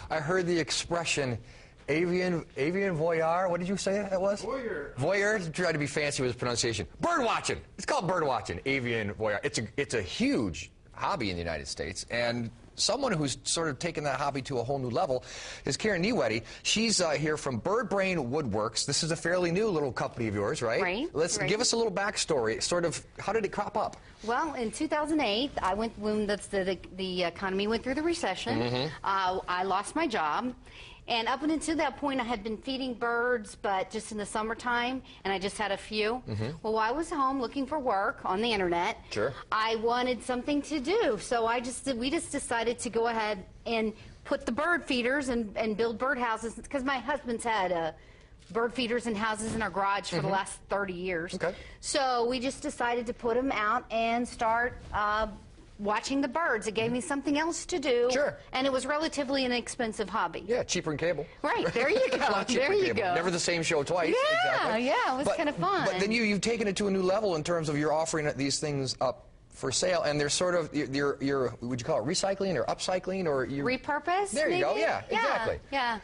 I heard the expression avian voyeur. What did you say that was? Voyeur. Voyeur. Try to be fancy with his pronunciation. Bird watching. It's called bird watching. Avian voyeur. It's a huge hobby in the United States, and someone who's sort of taken that hobby to a whole new level is Karen Nieweddy. She's here from Brain Woodworks. This is a fairly new little company of yours, right? Right. Let's give us a little backstory. Sort of, how did it crop up? Well, in 2008, when the economy went through the recession, I lost my job. And up until that point, I had been feeding birds, but just in the summertime, and I just had a few. Well, while I was home looking for work on the internet, I wanted something to do. So we just decided to go ahead and put the bird feeders and build bird houses, because my husband's had bird feeders and houses in our garage for the last 30 years. So we just decided to put them out and start watching the birds. It gave me something else to do. And it was relatively an inexpensive hobby. Yeah, cheaper than cable. Right, there you go. There you go. Never the same show twice. Yeah, exactly. Yeah, it was kind of fun. But then you've taken it to a new level in terms of you're offering these things up for sale, and they're sort of, you're would you call it recycling or upcycling, or you repurpose? There you go. Yeah, exactly. Yeah.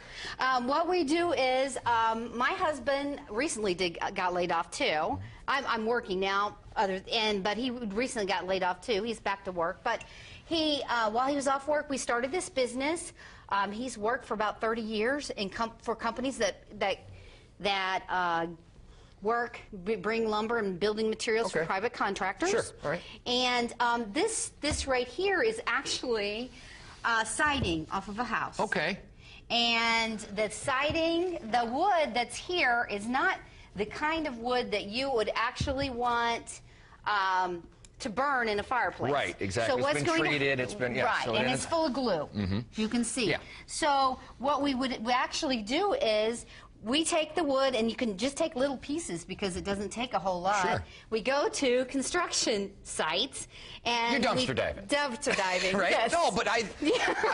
What we do is, my husband recently got laid off too. I'm working now, but he recently got laid off too. He's back to work, but while he was off work, we started this business. He's worked for about 30 years for companies that bring lumber and building materials for private contractors. All right. And this right here is actually siding off of a house. And the siding, the wood that's here is not the kind of wood that you would actually want to burn in a fireplace. Right, exactly. So it's been treated, it's been, right, so and it's full of glue. You can see. So what we actually do is, we take the wood, and you can just take little pieces because it doesn't take a whole lot. We go to construction sites and you're dumpster diving. Dumpster diving, right? Yes. No, but I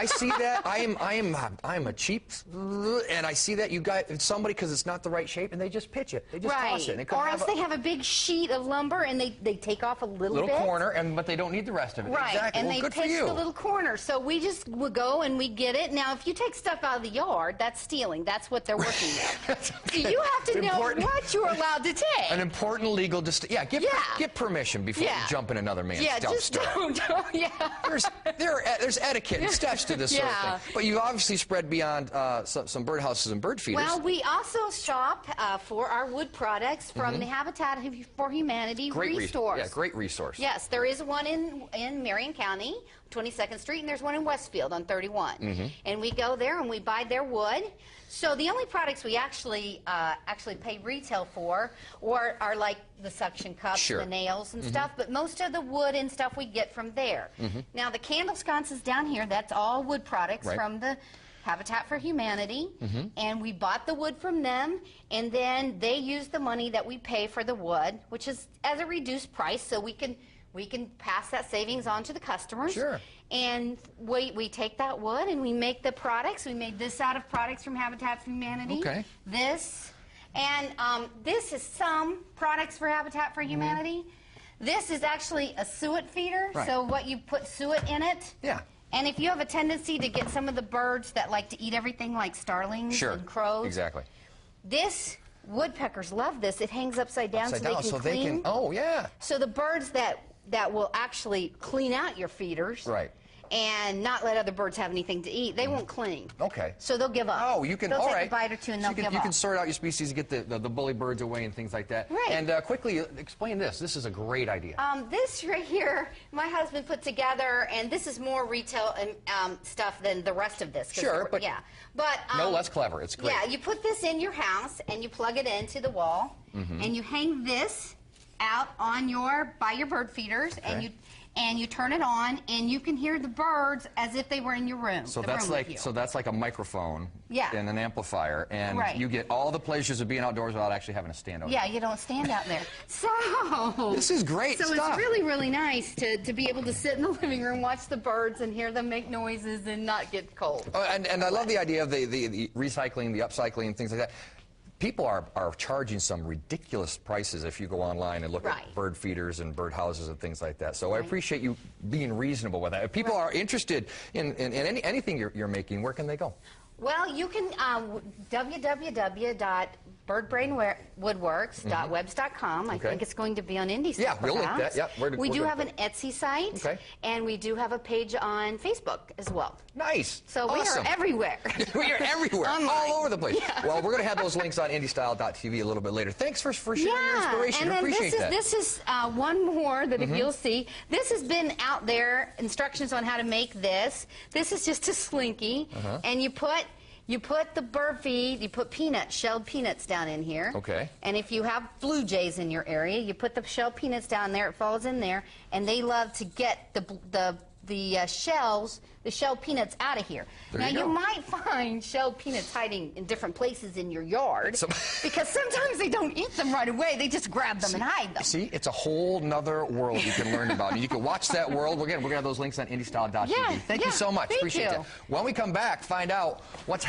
see that. I'm a cheap, and I see that you got somebody because it's not the right shape, and they just pitch it. They just toss it. And or else they have a big sheet of lumber and they take off a little bit. Corner, but they don't need the rest of it. Right, exactly. and well, they pitch the little corner. So we just would go and we get it. Now, if you take stuff out of the yard, that's stealing. That's what they're working with. So you have to know what you're allowed to take. An important legal get permission before you jump in another man's dumpster. Just don't. There's etiquette and steps to this sort of thing. But you've obviously spread beyond some birdhouses and bird feeders. Well, we also shop for our wood products from the Habitat for Humanity resource. Yeah, great resource. Yes, there is one in Marion County, 22nd Street, and there's one in Westfield on 31. And we go there and we buy their wood. So the only products we actually pay retail for are like the suction cups, the nails and stuff, but most of the wood and stuff we get from there. Now the candle sconces down here, that's all wood products from the Habitat for Humanity, and we bought the wood from them, and then they use the money that we pay for the wood, which is as a reduced price, so we can pass that savings on to the customers. And we take that wood and we make the products. We made this out of products from Habitat for Humanity. This. And this is some products for Habitat for Humanity. This is actually a suet feeder. So what you put suet in it. And if you have a tendency to get some of the birds that like to eat everything, like starlings and crows. This, woodpeckers love this. It hangs upside down so they can clean. So the birds that will actually clean out your feeders and not let other birds have anything to eat, they won't clean. So they'll give up. Oh, you can. They'll take a bite or two and they'll give up. You can sort out your species, get the bully birds away and things like that. And quickly explain this. This is a great idea. This right here, my husband put together, and this is more retail stuff than the rest of this. But no less clever. It's great. Yeah, you put this in your house and you plug it into the wall, and you hang this out on by your bird feeders, and you turn it on, and you can hear the birds as if they were in your room. So that's like a microphone and an amplifier, and you get all the pleasures of being outdoors without actually having to stand out. Yeah, you don't stand out there. So this is great stuff. So it's really, really nice to be able to sit in the living room, watch the birds, and hear them make noises and not get cold. And I love the idea of the recycling, the upcycling, things like that. people are charging some ridiculous prices if you go online and look at bird feeders and bird houses and things like that. So I appreciate you being reasonable with that. If people are interested in anything you're making, where can they go? Well, you can www.birdbrainwoodworks.webs.com. I think it's going to be on indystyle. Yeah, we'll link that. Yeah, we do have an Etsy site, and we do have a page on Facebook as well. Nice. So we are everywhere. We are everywhere, all over the place. Yeah. Well, we're going to have those links on indystyle.tv a little bit later. Thanks for sharing your inspiration. And appreciate that. This is one more that if you'll see, this has been out there, instructions on how to make this. This is just a slinky, and you put the bird feed, you put peanuts, shelled peanuts down in here. Okay. And if you have blue jays in your area, you put the shelled peanuts down there, it falls in there, and they love to get the shelled peanuts out of here. Now you might find shelled peanuts hiding in different places in your yard because sometimes they don't eat them right away. They just grab them and hide them. See, it's a whole nother world you can learn about. And you can watch that world. Again, we're going to have those links on indystyle.tv. Thank you so much. Appreciate that. When we come back, find out what's happening.